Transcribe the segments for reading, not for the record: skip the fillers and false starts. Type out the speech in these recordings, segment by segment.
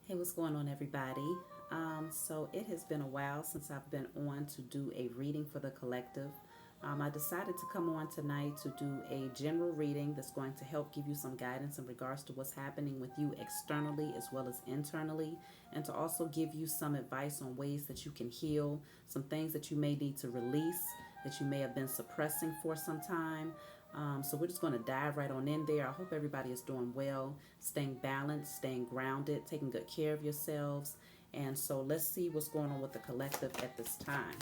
Hey, what's going on, everybody? So it has been a while since I've been on to do a reading for the collective. I decided to come on tonight to do a general reading that's going to help give you some guidance in regards to what's happening with you externally as well as internally, and to also give you some advice on ways that you can heal, some things that you may need to release that you may have been suppressing for some time. So we're just going to dive right on in there. I hope everybody is doing well, staying balanced, staying grounded, taking good care of yourselves. And so let's see what's going on with the collective at this time.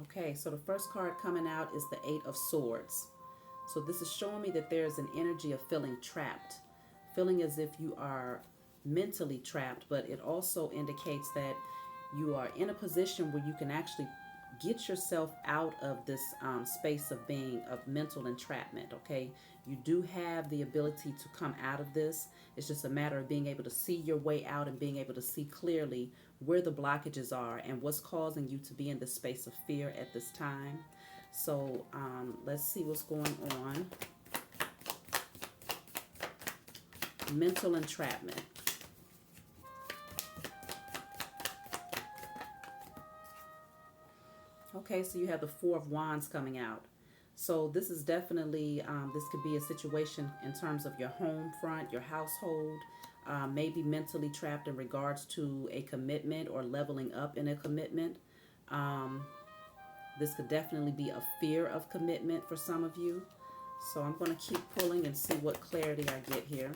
Okay, so the first card coming out is the Eight of Swords. So this is showing me that there's an energy of feeling trapped, feeling as if you are mentally trapped, but it also indicates that you are in a position where you can actually get yourself out of this space of being of mental entrapment. Okay, you do have the ability to come out of this. It's just a matter of being able to see your way out and being able to see clearly where the blockages are and what's causing you to be in this space of fear at this time. So let's see what's going on. Mental entrapment. Okay, so you have the Four of Wands coming out. So this is definitely, this could be a situation in terms of your home front, your household, maybe mentally trapped in regards to a commitment or leveling up in a commitment. This could definitely be a fear of commitment for some of you. So I'm going to keep pulling and see what clarity I get here.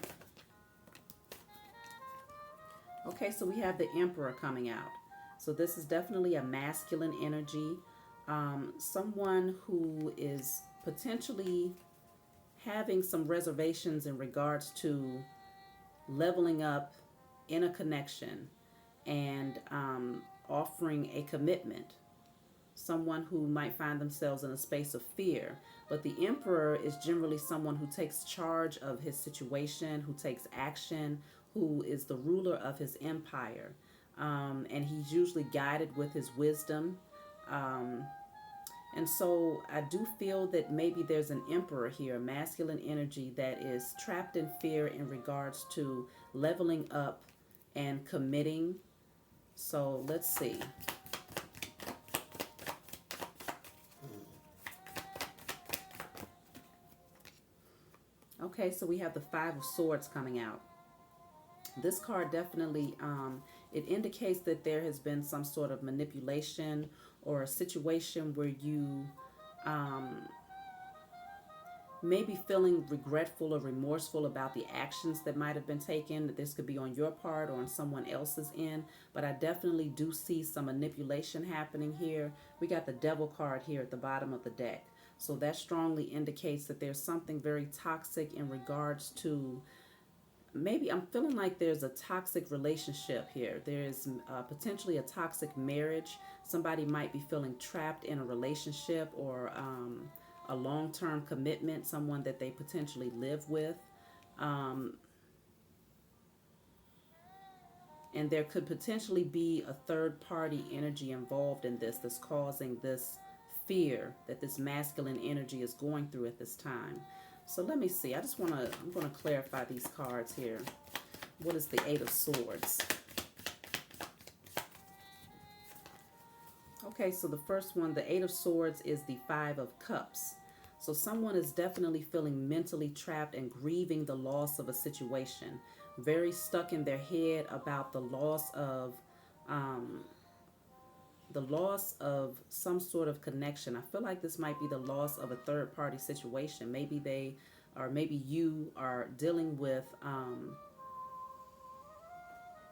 Okay, so we have the Emperor coming out. So this is definitely a masculine energy. Someone who is potentially having some reservations in regards to leveling up in a connection and offering a commitment. Someone who might find themselves in a space of fear. But the Emperor is generally someone who takes charge of his situation, who takes action, who is the ruler of his empire. And he's usually guided with his wisdom. And so I do feel that maybe there's an emperor here, a masculine energy that is trapped in fear in regards to leveling up and committing. So let's see. Okay, so we have the Five of Swords coming out. This card definitely, it indicates that there has been some sort of manipulation or a situation where you may be feeling regretful or remorseful about the actions that might have been taken. This could be on your part or on someone else's end, but I definitely do see some manipulation happening here. We got the Devil card here at the bottom of the deck. So that strongly indicates that there's something very toxic in regards to, maybe I'm feeling like there's a toxic relationship here. There is potentially a toxic marriage. Somebody might be feeling trapped in a relationship or a long-term commitment, someone that they potentially live with. And there could potentially be a third-party energy involved in this that's causing this fear that this masculine energy is going through at this time. So let me see. I'm going to clarify these cards here. What is the Eight of Swords? Okay, so the first one, the Eight of Swords, is the Five of Cups. So someone is definitely feeling mentally trapped and grieving the loss of a situation. Very stuck in their head about the loss of some sort of connection. I feel like this might be the loss of a third party situation. Maybe maybe you are dealing with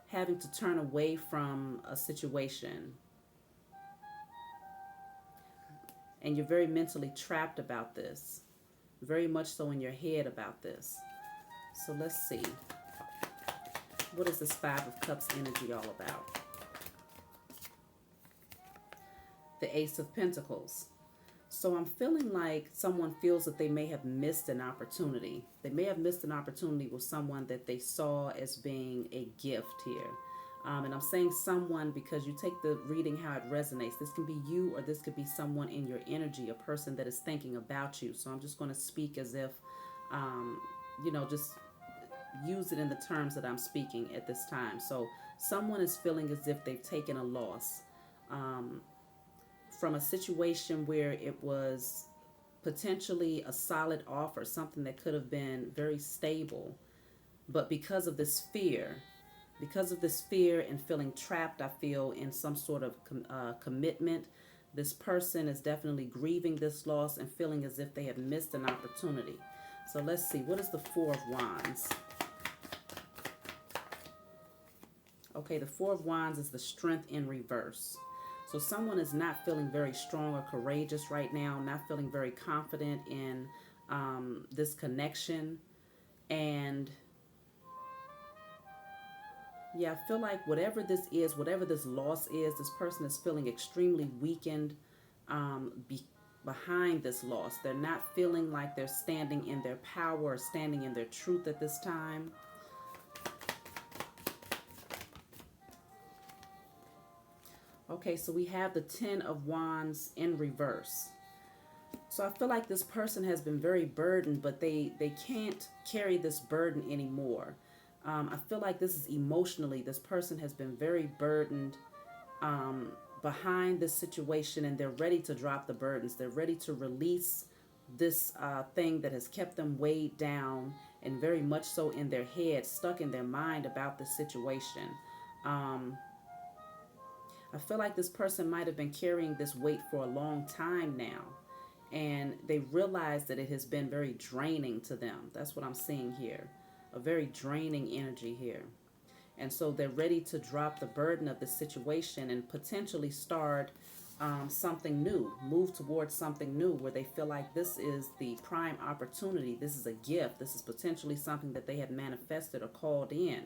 having to turn away from a situation. And you're very mentally trapped about this. Very much so in your head about this. So let's see. What is this Five of Cups energy all about? The Ace of Pentacles. So I'm feeling like someone feels that they may have missed an opportunity. They may have missed an opportunity with someone that they saw as being a gift here. And I'm saying someone because you take the reading how it resonates. This can be you or this could be someone in your energy, a person that is thinking about you. So I'm just going to speak as if, just use it in the terms that I'm speaking at this time. So someone is feeling as if they've taken a loss um, from a situation where it was potentially a solid offer, something that could have been very stable. But because of this fear and feeling trapped, I feel, in some sort of commitment, this person is definitely grieving this loss and feeling as if they have missed an opportunity. So let's see, what is the Four of Wands? Okay, the Four of Wands is the Strength in reverse. So someone is not feeling very strong or courageous right now, not feeling very confident in this connection. And yeah, I feel like whatever this is, whatever this loss is, this person is feeling extremely weakened behind this loss. They're not feeling like they're standing in their power or standing in their truth at this time. Okay, so we have the Ten of Wands in reverse. So I feel like this person has been very burdened, but they can't carry this burden anymore. I feel like this is emotionally, this person has been very burdened behind this situation, and they're ready to drop the burdens. They're ready to release this thing that has kept them weighed down and very much so in their head, stuck in their mind about the situation. I feel like this person might have been carrying this weight for a long time now, and they realize that it has been very draining to them. That's what I'm seeing here, a very draining energy here. And so they're ready to drop the burden of the situation and potentially start something new, move towards something new where they feel like this is the prime opportunity. This is a gift. This is potentially something that they have manifested or called in.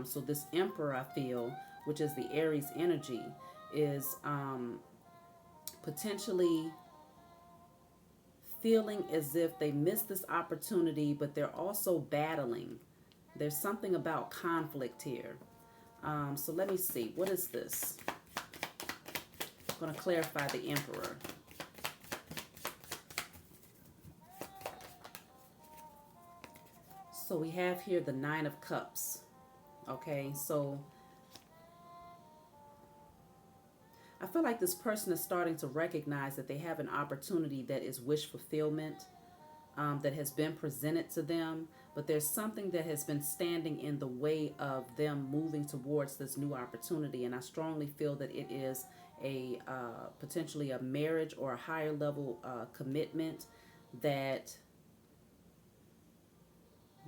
So this Emperor, I feel, which is the Aries energy, is potentially feeling as if they missed this opportunity, but they're also battling. There's something about conflict here. So let me see. What is this? I'm going to clarify the Emperor. So we have here the Nine of Cups. Okay, so I feel like this person is starting to recognize that they have an opportunity that is wish fulfillment, that has been presented to them, but there's something that has been standing in the way of them moving towards this new opportunity. And I strongly feel that it is a potentially a marriage or a higher level commitment that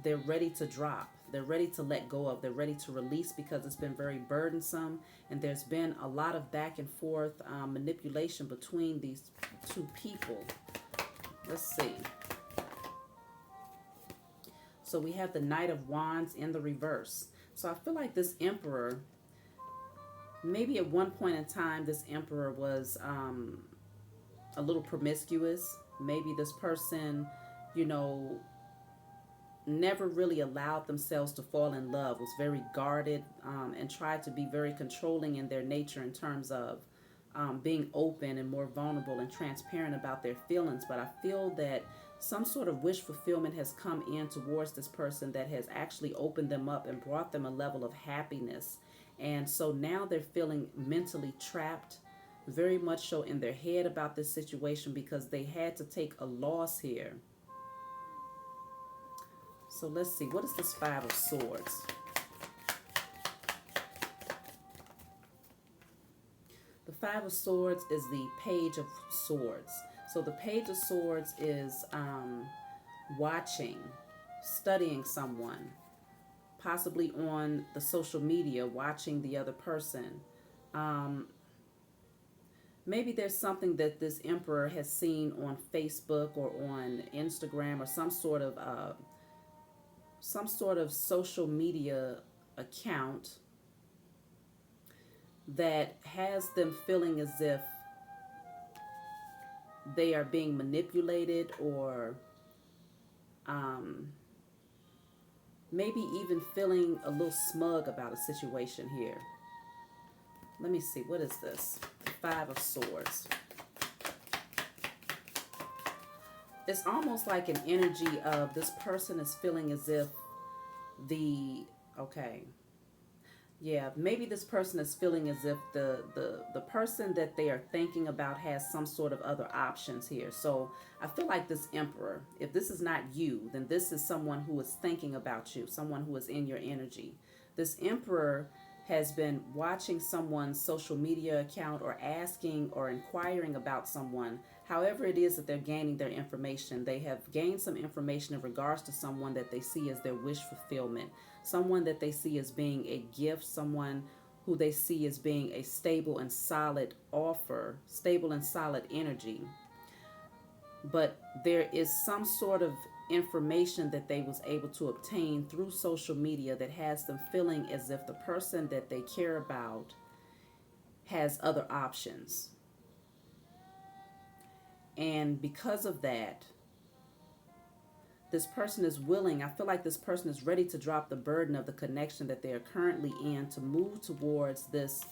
they're ready to drop. They're ready to let go of. They're ready to release because it's been very burdensome. And there's been a lot of back and forth manipulation between these two people. Let's see. So we have the Knight of Wands in the reverse. So I feel like this Emperor, maybe at one point in time, this Emperor was a little promiscuous. Maybe this person, you know, never really allowed themselves to fall in love, was very guarded, and tried to be very controlling in their nature in terms of being open and more vulnerable and transparent about their feelings. But I feel that some sort of wish fulfillment has come in towards this person that has actually opened them up and brought them a level of happiness. And so now they're feeling mentally trapped, very much so in their head about this situation because they had to take a loss here. So let's see, what is this Five of Swords? The Five of Swords is the Page of Swords. So the Page of Swords is watching, studying someone, possibly on the social media, watching the other person. Maybe there's something that this Emperor has seen on Facebook or on Instagram or some sort of social media account that has them feeling as if they are being manipulated, or maybe even feeling a little smug about a situation here. Let me see, what is this? Five of Swords. It's almost like an energy of this person is feeling as if Okay. Yeah, maybe this person is feeling as if the person that they are thinking about has some sort of other options here. So I feel like this Emperor, if this is not you, then this is someone who is thinking about you, someone who is in your energy. This Emperor has been watching someone's social media account or asking or inquiring about someone. However it is that they're gaining their information, they have gained some information in regards to someone that they see as their wish fulfillment, someone that they see as being a gift, someone who they see as being a stable and solid offer, stable and solid energy. But there is some sort of information that they was able to obtain through social media that has them feeling as if the person that they care about has other options. And because of that, this person is willing, I feel like this person is ready to drop the burden of the connection that they are currently in to move towards this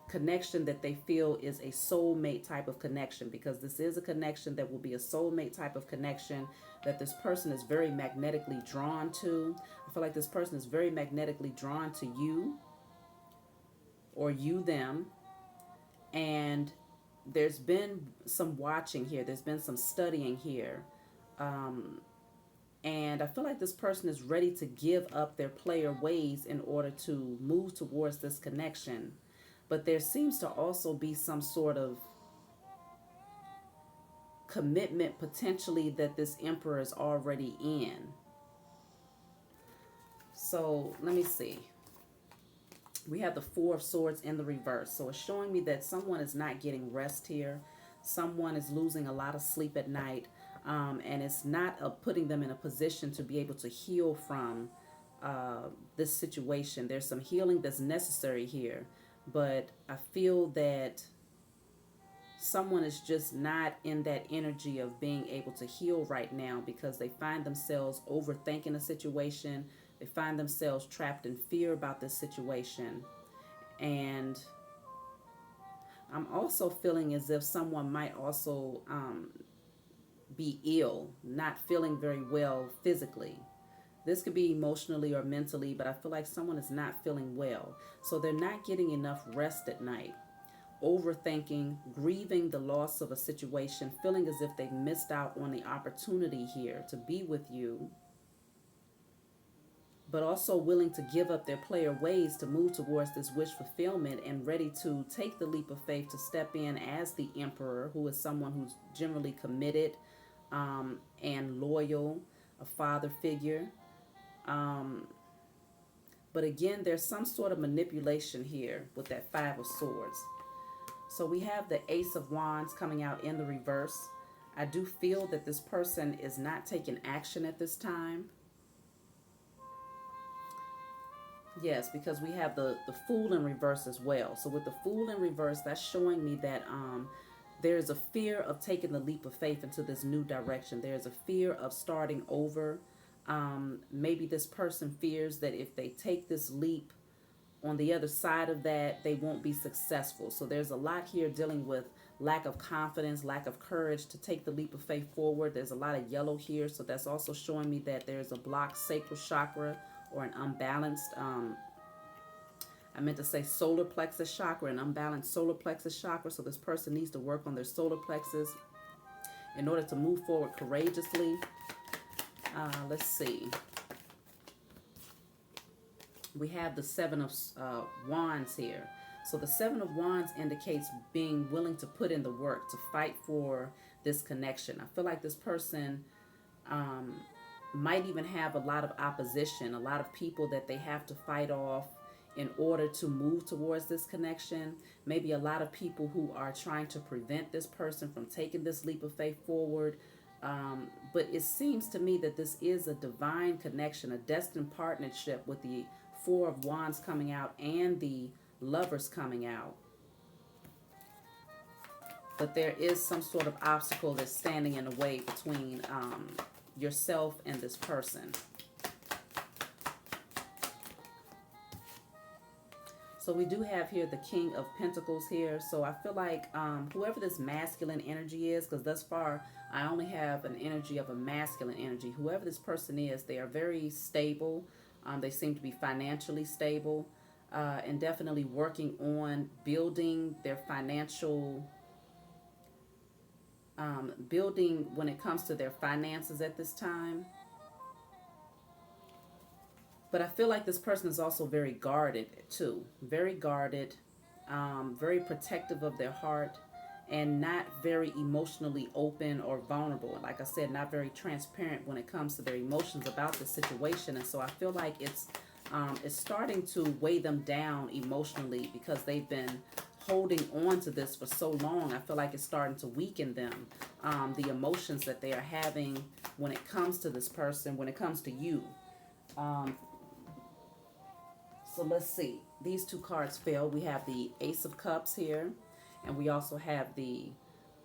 connection that they feel is a soulmate type of connection, because this is a connection that will be a soulmate type of connection that this person is very magnetically drawn to. I feel like this person is very magnetically drawn to you or you them. And there's been some watching here, there's been some studying here. And I feel like this person is ready to give up their player ways in order to move towards this connection. But there seems to also be some sort of commitment potentially that this Emperor is already in. So let me see. We have the Four of Swords in the reverse. So it's showing me that someone is not getting rest here. Someone is losing a lot of sleep at night. And it's not putting them in a position to be able to heal from this situation. There's some healing that's necessary here. But I feel that someone is just not in that energy of being able to heal right now, because they find themselves overthinking a situation. They find themselves trapped in fear about this situation. And I'm also feeling as if someone might also be ill, not feeling very well physically. This could be emotionally or mentally, but I feel like someone is not feeling well. So they're not getting enough rest at night. Overthinking, grieving the loss of a situation, feeling as if they've missed out on the opportunity here to be with you, but also willing to give up their player ways to move towards this wish fulfillment, and ready to take the leap of faith to step in as the Emperor, who is someone who's generally committed and loyal, a father figure. But again, there's some sort of manipulation here with that Five of Swords. So we have the Ace of Wands coming out in the reverse. I do feel that this person is not taking action at this time. Yes, because we have the Fool in reverse as well. So with the Fool in reverse, that's showing me that there's a fear of taking the leap of faith into this new direction. There's a fear of starting over. Maybe this person fears that if they take this leap, on the other side of that, they won't be successful. So there's a lot here dealing with lack of confidence, lack of courage to take the leap of faith forward. There's a lot of yellow here. So that's also showing me that there's a blocked sacral chakra, or an unbalanced, I meant to say solar plexus chakra, an unbalanced solar plexus chakra. So this person needs to work on their solar plexus in order to move forward courageously. Let's see. We have the Seven of Wands here. So the Seven of Wands indicates being willing to put in the work, to fight for this connection. I feel like this person might even have a lot of opposition, a lot of people that they have to fight off in order to move towards this connection. Maybe a lot of people who are trying to prevent this person from taking this leap of faith forward. But it seems to me that this is a divine connection, a destined partnership, with the Four of Wands coming out and the Lovers coming out. But there is some sort of obstacle that's standing in the way between yourself and this person. So we do have here the King of Pentacles here. So I feel like whoever this masculine energy is, because thus far I only have an energy of a masculine energy. Whoever this person is, they are very stable. They seem to be financially stable and definitely working on building their financial, building when it comes to their finances at this time. But I feel like this person is also very guarded too. Very guarded, very protective of their heart, and not very emotionally open or vulnerable. Like I said, not very transparent when it comes to their emotions about the situation. And so I feel like it's starting to weigh them down emotionally because they've been holding on to this for so long. I feel like it's starting to weaken them. The emotions that they are having when it comes to this person, when it comes to you. So let's see. These two cards fell. We have the Ace of Cups here, and we also have the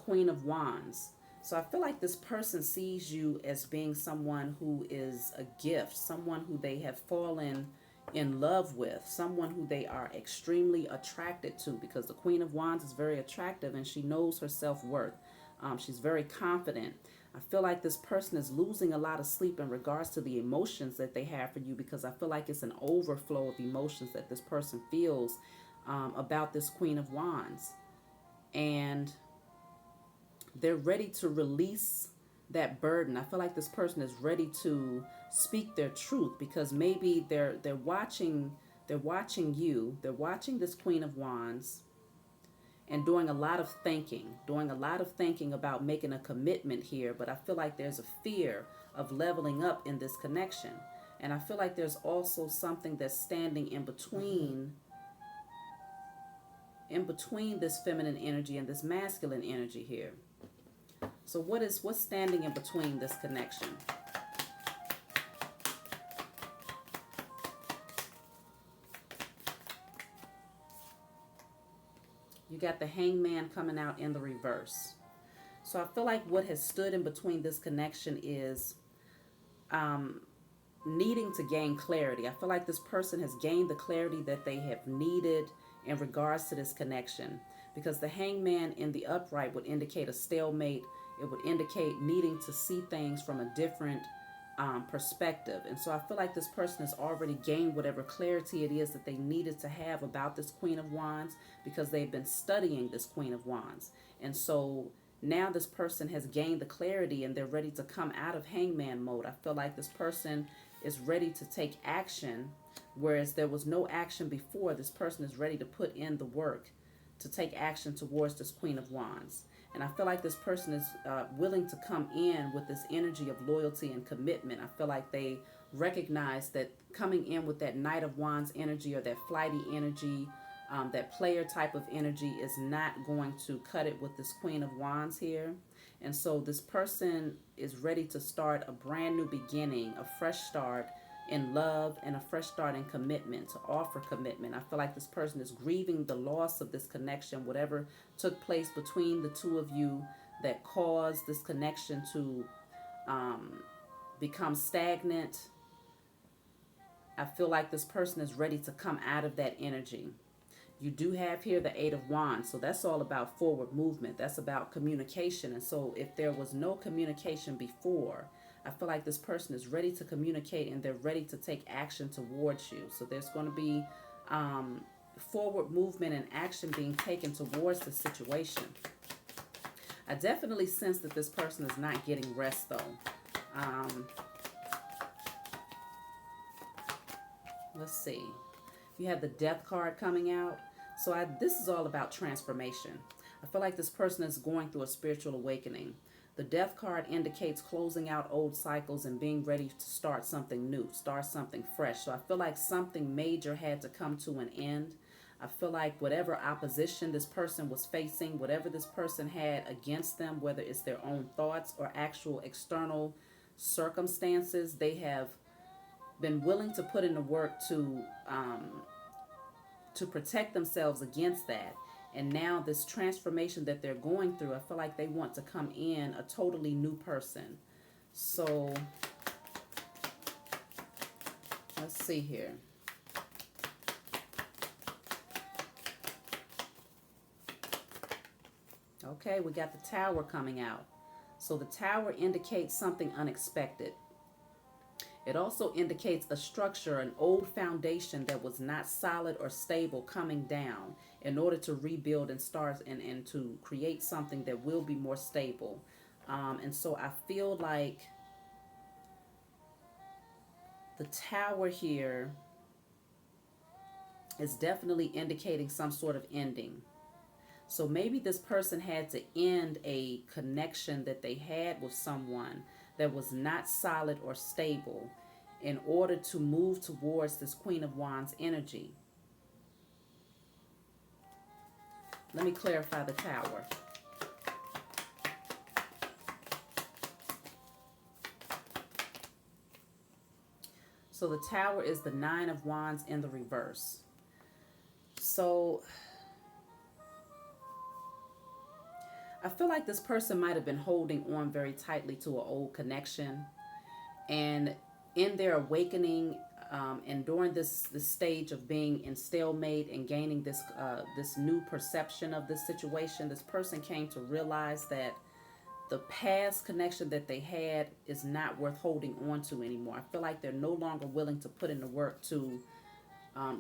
Queen of Wands. So I feel like this person sees you as being someone who is a gift, someone who they have fallen in love with, someone who they are extremely attracted to, because the Queen of Wands is very attractive and she knows her self-worth. She's very confident. I feel like this person is losing a lot of sleep in regards to the emotions that they have for you, because I feel like it's an overflow of emotions that this person feels about this Queen of Wands. And they're ready to release that burden. I feel like this person is ready to speak their truth, because maybe they're watching you, they're watching this Queen of Wands and doing a lot of thinking about making a commitment here. But I feel like there's a fear of leveling up in this connection. And I feel like there's also something that's standing in between this feminine energy and this masculine energy here. So what's standing in between this connection? You got the Hangman coming out in the reverse. So I feel like what has stood in between this connection is needing to gain clarity. I feel like this person has gained the clarity that they have needed in regards to this connection, because the Hangman in the upright would indicate a stalemate. It would indicate needing to see things from a different perspective. And so I feel like this person has already gained whatever clarity it is that they needed to have about this Queen of Wands, because they've been studying this Queen of Wands. And so now this person has gained the clarity and they're ready to come out of Hangman mode. I feel like this person is ready to take action, whereas there was no action before. This person is ready to put in the work to take action towards this Queen of Wands. And I feel like this person is willing to come in with this energy of loyalty and commitment. I feel like they recognize that coming in with that Knight of Wands energy, or that flighty energy, that player type of energy, is not going to cut it with this Queen of Wands here. And so this person is ready to start a brand new beginning, a fresh start in love, and a fresh start in commitment, to offer commitment. I feel like this person is grieving the loss of this connection, whatever took place between the two of you that caused this connection to become stagnant. I feel like this person is ready to come out of that energy. You do have here the Eight of Wands, so that's all about forward movement. That's about communication. And so if there was no communication before, I feel like this person is ready to communicate and they're ready to take action towards you. So there's going to be forward movement and action being taken towards the situation. I definitely sense that this person is not getting rest, though. Let's see. You have the Death card coming out. So this is all about transformation. I feel like this person is going through a spiritual awakening. The Death card indicates closing out old cycles and being ready to start something new, start something fresh. So I feel like something major had to come to an end. I feel like whatever opposition this person was facing, whatever this person had against them, whether it's their own thoughts or actual external circumstances, they have been willing to put in the work to protect themselves against that. And now this transformation that they're going through, I feel like they want to come in a totally new person. So let's see here. Okay, we got the Tower coming out. So the Tower indicates something unexpected. It also indicates a structure, an old foundation that was not solid or stable coming down in order to rebuild and start and to create something that will be more stable. And so I feel like the Tower here is definitely indicating some sort of ending. So maybe this person had to end a connection that they had with someone that was not solid or stable in order to move towards this Queen of Wands energy. Let me clarify the Tower. So the Tower is the Nine of Wands in the reverse. So I feel like this person might have been holding on very tightly to an old connection, and in their awakening, and during this stage of being in stalemate and gaining this new perception of this situation, this person came to realize that the past connection that they had is not worth holding on to anymore. I feel like they're no longer willing to put in the work to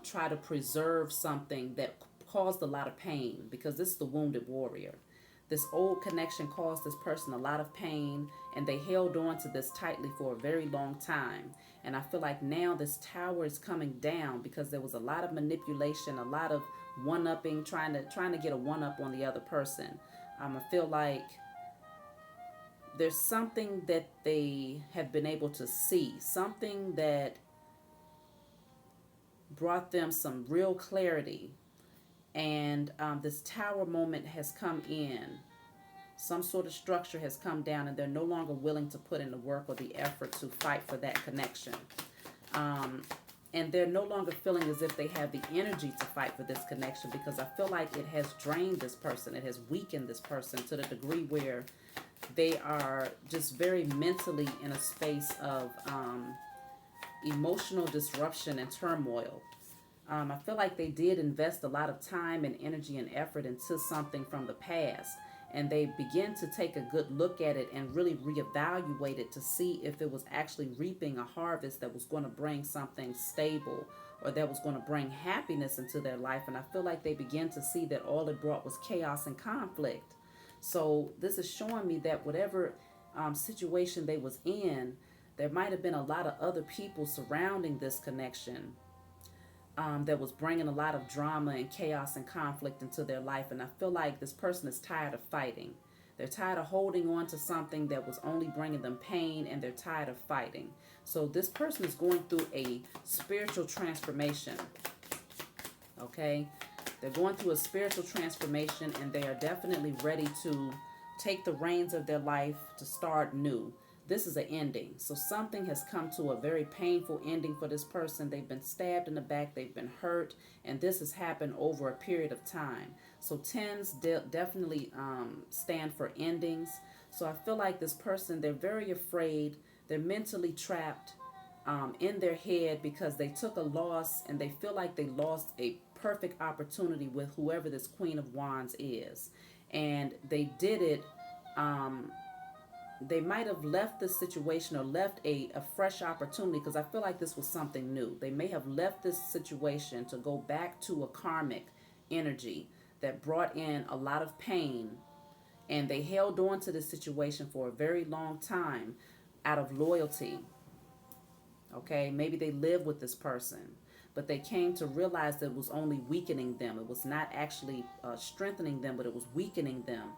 try to preserve something that caused a lot of pain, because this is the wounded warrior. This old connection caused this person a lot of pain, and they held on to this tightly for a very long time. And I feel like now this Tower is coming down because there was a lot of manipulation, a lot of one-upping, trying to get a one-up on the other person. I feel like there's something that they have been able to see, something that brought them some real clarity, and this Tower moment has come in. Some sort of structure has come down, and they're no longer willing to put in the work or the effort to fight for that connection. And they're no longer feeling as if they have the energy to fight for this connection, because I feel like it has drained this person. It has weakened this person to the degree where they are just very mentally in a space of emotional disruption and turmoil. I feel like they did invest a lot of time and energy and effort into something from the past, and they begin to take a good look at it and really reevaluate it to see if it was actually reaping a harvest that was going to bring something stable or that was going to bring happiness into their life. And I feel like they begin to see that all it brought was chaos and conflict. So this is showing me that whatever situation they was in, there might have been a lot of other people surrounding this connection that was bringing a lot of drama and chaos and conflict into their life. And I feel like this person is tired of fighting. They're tired of holding on to something that was only bringing them pain, and they're tired of fighting. So this person is going through a spiritual transformation. Okay? They're going through a spiritual transformation, and they are definitely ready to take the reins of their life to start new. This is an ending. So something has come to a very painful ending for this person. They've been stabbed in the back. They've been hurt. And this has happened over a period of time. So tens definitely stand for endings. So I feel like this person, they're very afraid. They're mentally trapped in their head because they took a loss, and they feel like they lost a perfect opportunity with whoever this Queen of Wands is. And they did it. They might have left this situation or left a fresh opportunity, because I feel like this was something new. They may have left this situation to go back to a karmic energy that brought in a lot of pain, and they held on to this situation for a very long time out of loyalty. Okay, maybe they lived with this person, but they came to realize that it was only weakening them. It was not actually strengthening them, but it was weakening them.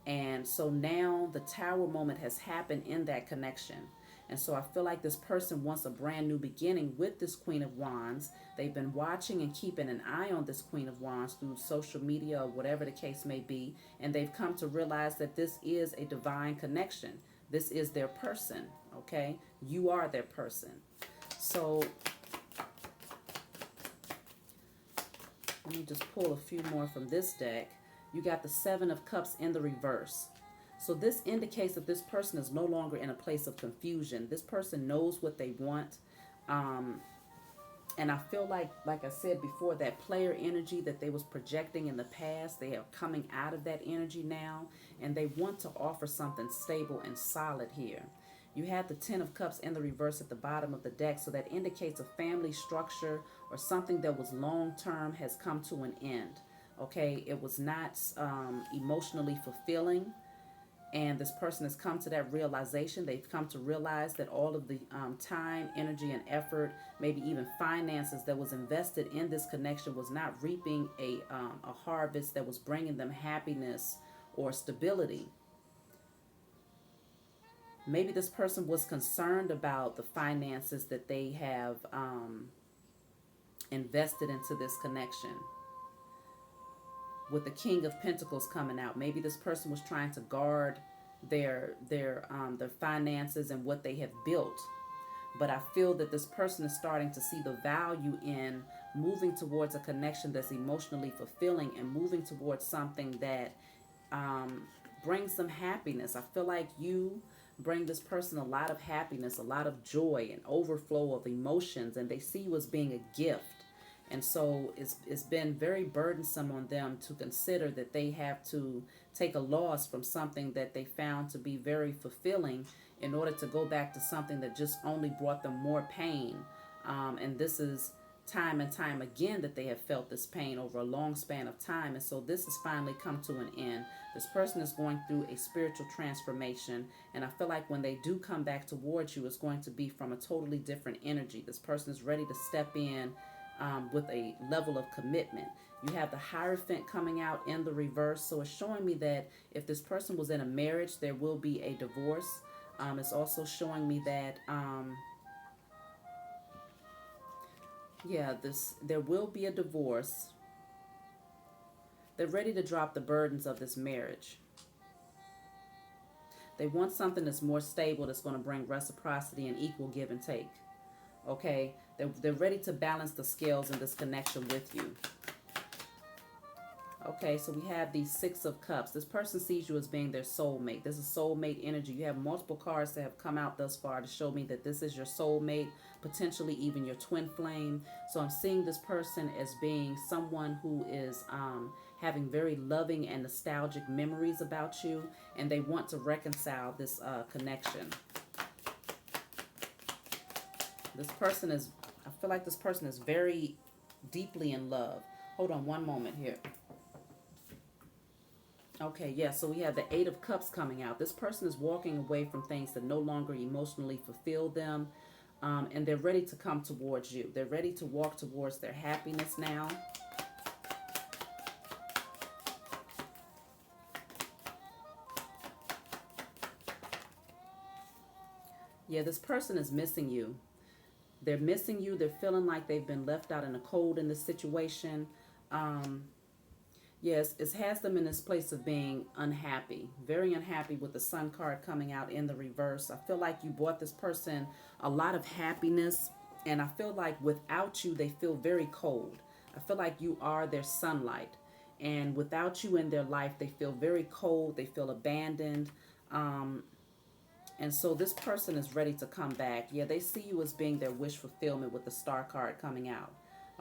And so now the Tower moment has happened in that connection. And so I feel like this person wants a brand new beginning with this Queen of Wands. They've been watching and keeping an eye on this Queen of Wands through social media or whatever the case may be. And they've come to realize that this is a divine connection. This is their person, okay? You are their person. So let me just pull a few more from this deck. You got the Seven of Cups in the reverse. So this indicates that this person is no longer in a place of confusion. This person knows what they want. And I feel like I said before, that player energy that they was projecting in the past, they are coming out of that energy now, and they want to offer something stable and solid here. You have the Ten of Cups in the reverse at the bottom of the deck, so that indicates a family structure or something that was long term has come to an end. Okay, it was not emotionally fulfilling, and this person has come to that realization. They've come to realize that all of the time, energy, and effort, maybe even finances that was invested in this connection was not reaping a harvest that was bringing them happiness or stability. Maybe this person was concerned about the finances that they have invested into this connection. With the King of Pentacles coming out, maybe this person was trying to guard their finances and what they have built. But I feel that this person is starting to see the value in moving towards a connection that's emotionally fulfilling and moving towards something that brings them happiness. I feel like you bring this person a lot of happiness, a lot of joy, and overflow of emotions, and they see you as being a gift. And so it's been very burdensome on them to consider that they have to take a loss from something that they found to be very fulfilling in order to go back to something that just only brought them more pain. And this is time and time again that they have felt this pain over a long span of time. And so this has finally come to an end. This person is going through a spiritual transformation. And I feel like when they do come back towards you, it's going to be from a totally different energy. This person is ready to step in with a level of commitment. You have the Hierophant coming out in the reverse. So it's showing me that if this person was in a marriage, there will be a divorce. It's also showing me that, there will be a divorce. They're ready to drop the burdens of this marriage. They want something that's more stable, that's going to bring reciprocity and equal give and take. Okay, they're ready to balance the scales in this connection with you. Okay, so we have the Six of Cups. This person sees you as being their soulmate. This is soulmate energy. You have multiple cards that have come out thus far to show me that this is your soulmate, potentially even your twin flame. So I'm seeing this person as being someone who is having very loving and nostalgic memories about you, and they want to reconcile this connection. This person is, I feel like this person is very deeply in love. Hold on one moment here. Okay, yeah, so we have the Eight of Cups coming out. This person is walking away from things that no longer emotionally fulfill them, and they're ready to come towards you. They're ready to walk towards their happiness now. Yeah, this person is missing you. They're missing you. They're feeling like they've been left out in the cold in this situation. Yes, it has them in this place of being unhappy, very unhappy with the Sun card coming out in the reverse. I feel like you brought this person a lot of happiness, and I feel like without you, they feel very cold. I feel like you are their sunlight, and without you in their life, they feel very cold. They feel abandoned. And so this person is ready to come back. Yeah, they see you as being their wish fulfillment with the Star card coming out.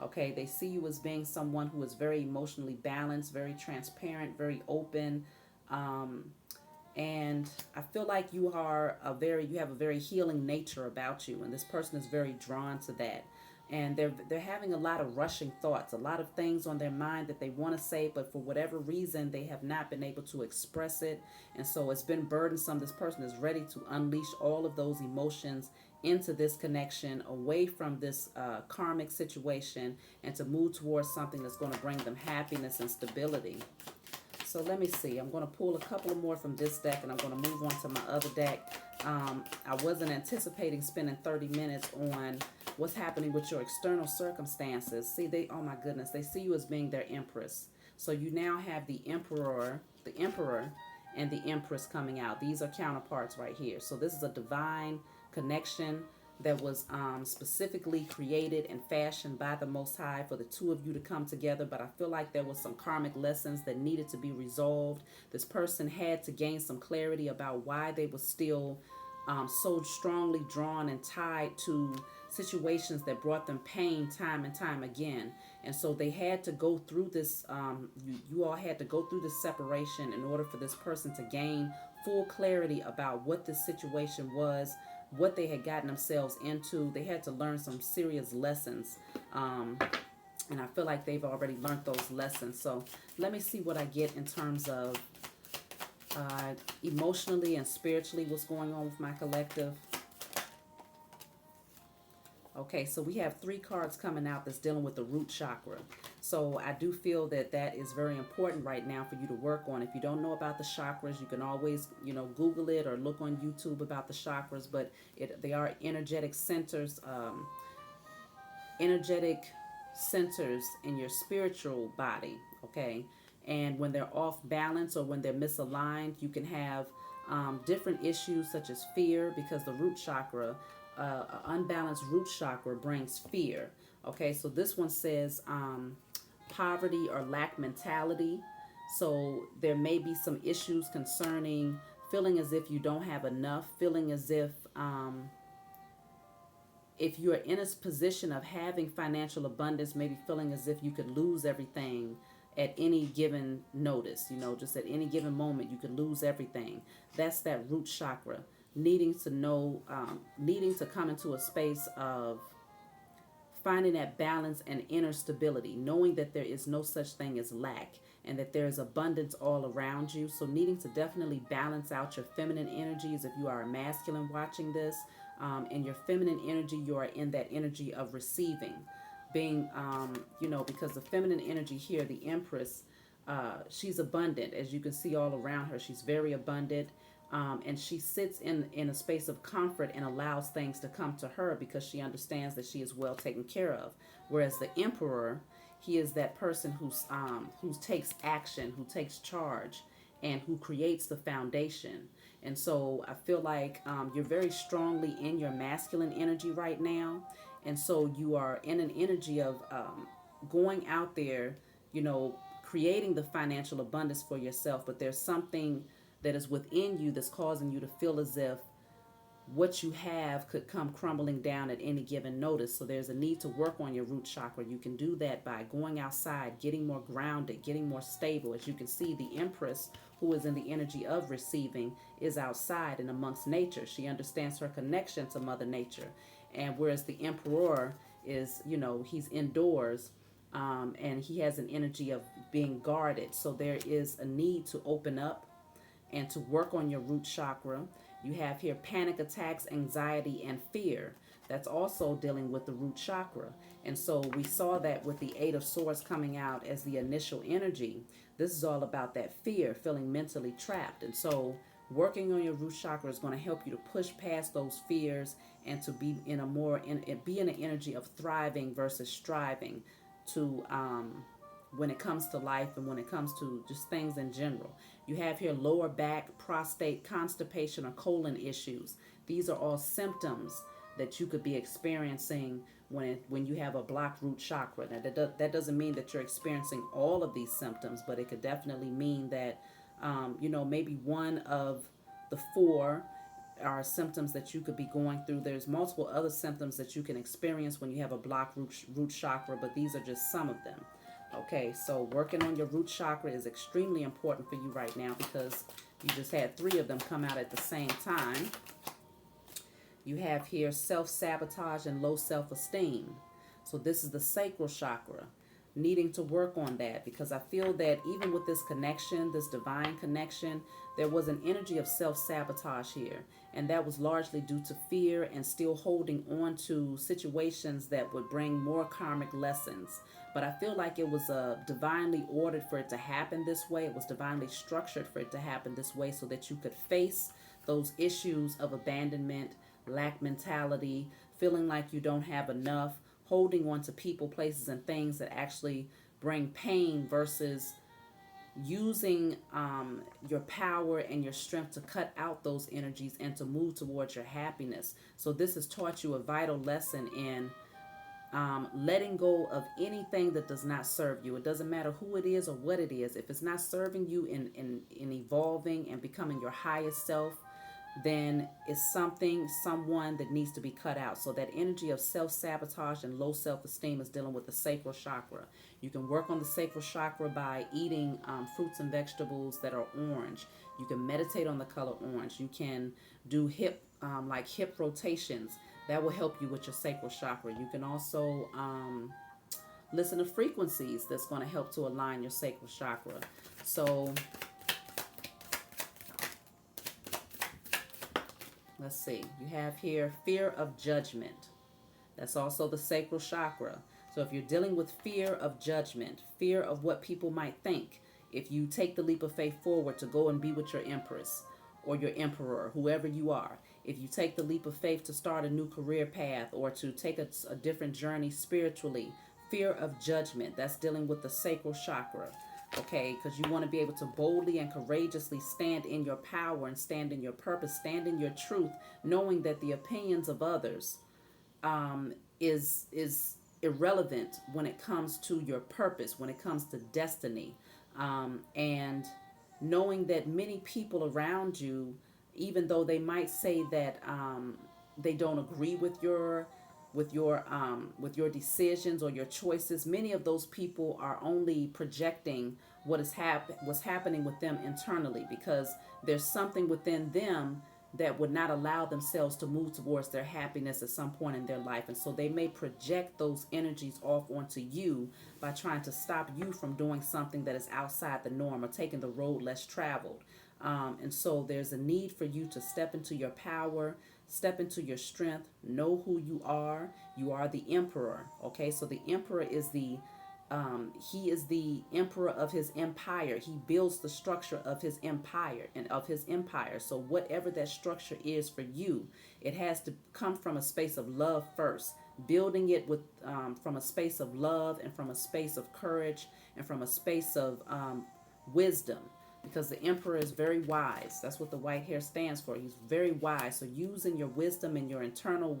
Okay, they see you as being someone who is very emotionally balanced, very transparent, very open. And I feel like you have a very healing nature about you, and this person is very drawn to that. And they're having a lot of rushing thoughts, a lot of things on their mind that they want to say, but for whatever reason they have not been able to express it. And so it's been burdensome. This person is ready to unleash all of those emotions into this connection, away from this karmic situation, and to move towards something that's going to bring them happiness and stability. So let me see. I'm going to pull a couple of more from this deck, and I'm going to move on to my other deck. I wasn't anticipating spending 30 minutes on what's happening with your external circumstances. See, oh my goodness, they see you as being their Empress. So you now have the Emperor, and the Empress coming out. These are counterparts right here. So this is a divine connection that was specifically created and fashioned by the Most High for the two of you to come together. But I feel like there was some karmic lessons that needed to be resolved. This person had to gain some clarity about why they were still so strongly drawn and tied to situations that brought them pain time and time again. And so they had to go through this, you all had to go through this separation in order for this person to gain full clarity about what this situation was, what they had gotten themselves into. They had to learn some serious lessons. And I feel like they've already learned those lessons. So let me see what I get in terms of emotionally and spiritually what's going on with my collective. Okay, so we have 3 cards coming out that's dealing with the root chakra. So I do feel that that is very important right now for you to work on. If you don't know about the chakras, you can always, Google it or look on YouTube about the chakras. But they are energetic centers in your spiritual body. Okay, and when they're off balance or when they're misaligned, you can have different issues such as fear, because the root chakra, unbalanced root chakra brings fear. Okay, so this one says poverty or lack mentality. So there may be some issues concerning feeling as if you don't have enough, feeling as if you're in a position of having financial abundance, maybe feeling as if you could lose everything at any given notice, just at any given moment, you could lose everything. That's that root chakra, needing to know, needing to come into a space of finding that balance and inner stability, knowing that there is no such thing as lack and that there is abundance all around you. So needing to definitely balance out your feminine energies. If you are a masculine watching this, in your feminine energy, you are in that energy of receiving, being, because the feminine energy here, the Empress, she's abundant. As you can see all around her, she's very abundant. And she sits in a space of comfort and allows things to come to her because she understands that she is well taken care of. Whereas the Emperor, he is that person who takes action, who takes charge, and who creates the foundation. And so I feel like you're very strongly in your masculine energy right now. And so you are in an energy of going out there, creating the financial abundance for yourself. But there's something that is within you that's causing you to feel as if what you have could come crumbling down at any given notice. So there's a need to work on your root chakra. You can do that by going outside, getting more grounded, getting more stable. As you can see, the Empress, who is in the energy of receiving, is outside and amongst nature. She understands her connection to Mother Nature. And whereas the Emperor is, he's indoors, and he has an energy of being guarded. So there is a need to open up and to work on your root chakra. You have here panic attacks, anxiety, and fear. That's also dealing with the root chakra. And so we saw that with the 8 of Swords coming out as the initial energy. This is all about that fear, feeling mentally trapped. And so working on your root chakra is going to help you to push past those fears and to be in an energy of thriving versus striving to when it comes to life and when it comes to just things in general. You have here lower back, prostate, constipation, or colon issues. These are all symptoms that you could be experiencing when you have a blocked root chakra. Now, that doesn't mean that you're experiencing all of these symptoms, but it could definitely mean that, maybe one of the 4 are symptoms that you could be going through. There's multiple other symptoms that you can experience when you have a blocked root chakra, but these are just some of them. Okay, so working on your root chakra is extremely important for you right now because you just had 3 of them come out at the same time. You have here self-sabotage and low self-esteem. So this is the sacral chakra, needing to work on that because I feel that even with this connection, this divine connection, there was an energy of self-sabotage here. And that was largely due to fear and still holding on to situations that would bring more karmic lessons. But I feel like it was divinely ordered for it to happen this way. It was divinely structured for it to happen this way so that you could face those issues of abandonment, lack mentality, feeling like you don't have enough, holding on to people, places, and things that actually bring pain versus using your power and your strength to cut out those energies and to move towards your happiness. So this has taught you a vital lesson in letting go of anything that does not serve you. It doesn't matter who it is or what it is. If it's not serving you in evolving and becoming your highest self, then it's someone that needs to be cut out. So that energy of self-sabotage and low self-esteem is dealing with the sacral chakra. You can work on the sacral chakra by eating fruits and vegetables that are orange. You can meditate on the color orange. You can do hip rotations. That will help you with your sacral chakra. You can also listen to frequencies that's going to help to align your sacral chakra. So let's see. You have here fear of judgment. That's also the sacral chakra. So if you're dealing with fear of judgment, fear of what people might think, if you take the leap of faith forward to go and be with your empress or your emperor, whoever you are, if you take the leap of faith to start a new career path or to take a different journey spiritually, fear of judgment, that's dealing with the sacral chakra. Okay, because you want to be able to boldly and courageously stand in your power and stand in your purpose, stand in your truth, knowing that the opinions of others is irrelevant when it comes to your purpose, when it comes to destiny, and knowing that many people around you, even though they might say that they don't agree with your decisions or your choices, many of those people are only projecting what's happening with them internally, because there's something within them that would not allow themselves to move towards their happiness at some point in their life. And so they may project those energies off onto you by trying to stop you from doing something that is outside the norm or taking the road less traveled. And so there's a need for you to step into your power, step into your strength, know who you are. You are the emperor. Okay, so the emperor is he is the emperor of his empire. He builds the structure of his empire So whatever that structure is for you, it has to come from a space of love first. Building it with from a space of love and from a space of courage and from a space of wisdom, because the emperor is very wise. That's what the white hair stands for. He's very wise. So using your wisdom and your internal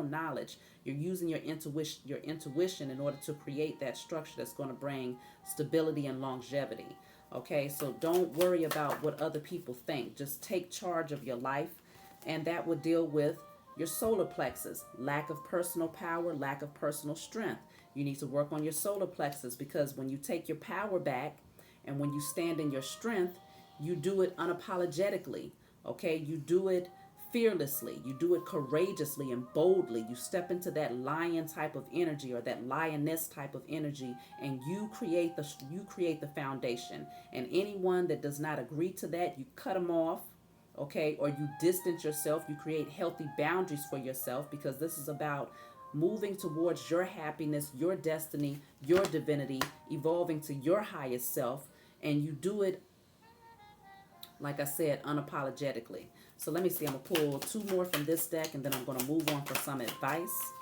knowledge, you're using your intuition in order to create that structure that's going to bring stability and longevity. Okay, so don't worry about what other people think. Just take charge of your life, and that will deal with your solar plexus, lack of personal power, lack of personal strength. You need to work on your solar plexus, because when you take your power back and when you stand in your strength, you do it unapologetically. Okay, you do it fearlessly, you do it courageously and boldly. You step into that lion type of energy or that lioness type of energy, and you create the foundation. And anyone that does not agree to that, you cut them off. Okay, or you distance yourself. You create healthy boundaries for yourself, because this is about moving towards your happiness, your destiny, your divinity, evolving to your highest self, and you do it, like I said, unapologetically. So let me see, I'm going to pull two more from this deck, and then I'm going to move on for some advice.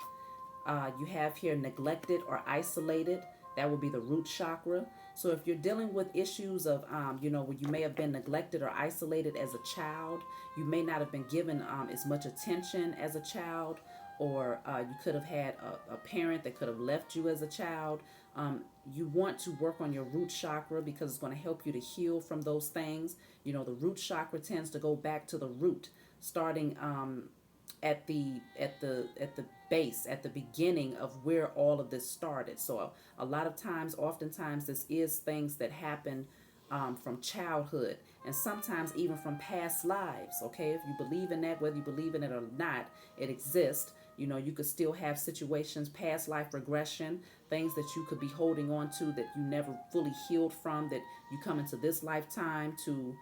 You have here neglected or isolated. That will be the root chakra. So if you're dealing with issues of, where you may have been neglected or isolated as a child, you may not have been given as much attention as a child, or you could have had a parent that could have left you as a child. You want to work on your root chakra, because it's going to help you to heal from those things. The root chakra tends to go back to the root, starting at the base, at the beginning of where all of this started. So a lot of times, oftentimes, this is things that happen from childhood, and sometimes even from past lives. Okay, if you believe in that, whether you believe in it or not, it exists. You could still have situations, past life regression, things that you could be holding on to that you never fully healed from, that you come into this lifetime to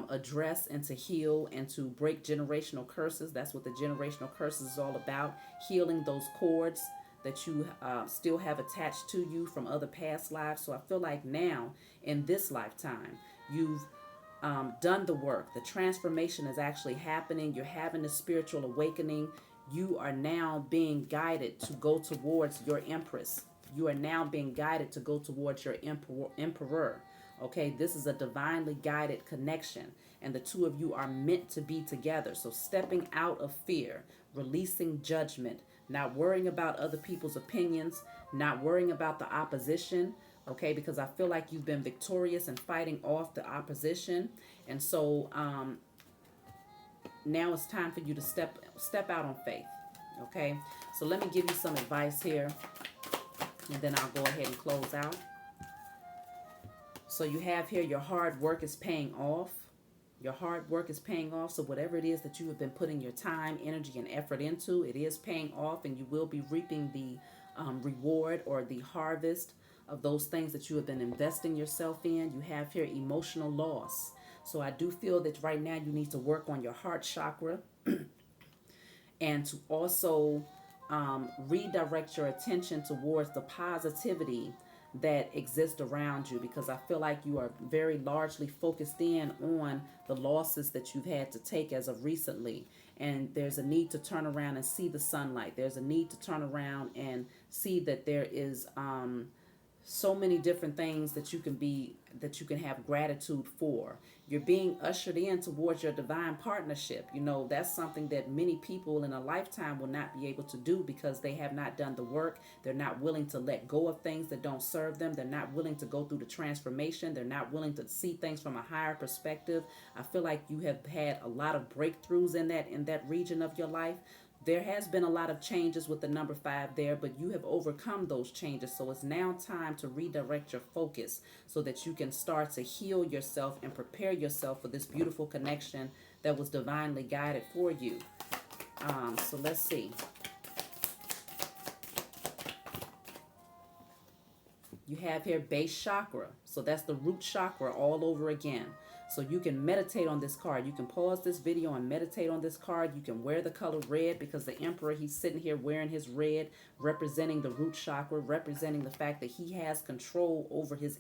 address and to heal and to break generational curses. That's what the generational curses is all about, healing those cords that you still have attached to you from other past lives. So I feel like now, in this lifetime, you've done the work. The transformation is actually happening. You're having a spiritual awakening. You are now being guided to go towards your empress. You are now being guided to go towards your emperor. Okay, this is a divinely guided connection, and the two of you are meant to be together. So stepping out of fear, releasing judgment, not worrying about other people's opinions, not worrying about the opposition. Okay, because I feel like you've been victorious in fighting off the opposition. And so now it's time for you to step out on faith. Okay, so let me give you some advice here, and then I'll go ahead and close out. So you have here, your hard work is paying off. Your hard work is paying off. So whatever it is that you have been putting your time, energy, and effort into, it is paying off, and you will be reaping the reward or the harvest of those things that you have been investing yourself in. You have here emotional loss. So I do feel that right now you need to work on your heart chakra and to also redirect your attention towards the positivity that exists around you, because I feel like you are very largely focused in on the losses that you've had to take as of recently. And there's a need to turn around and see the sunlight. There's a need to turn around and see that there is so many different things that you can have gratitude for. You're being ushered in towards your divine partnership. You know, that's something that many people in a lifetime will not be able to do because they have not done the work. They're not willing to let go of things that don't serve them. They're not willing to go through the transformation. They're not willing to see things from a higher perspective. I feel like you have had a lot of breakthroughs in that region of your life. There has been a lot of changes with the number 5 there, but you have overcome those changes. So it's now time to redirect your focus so that you can start to heal yourself and prepare yourself for this beautiful connection that was divinely guided for you. So let's see. You have here base chakra. So that's the root chakra all over again. So you can meditate on this card. You can pause this video and meditate on this card. You can wear the color red because the Emperor, he's sitting here wearing his red, representing the root chakra, representing the fact that he has control over his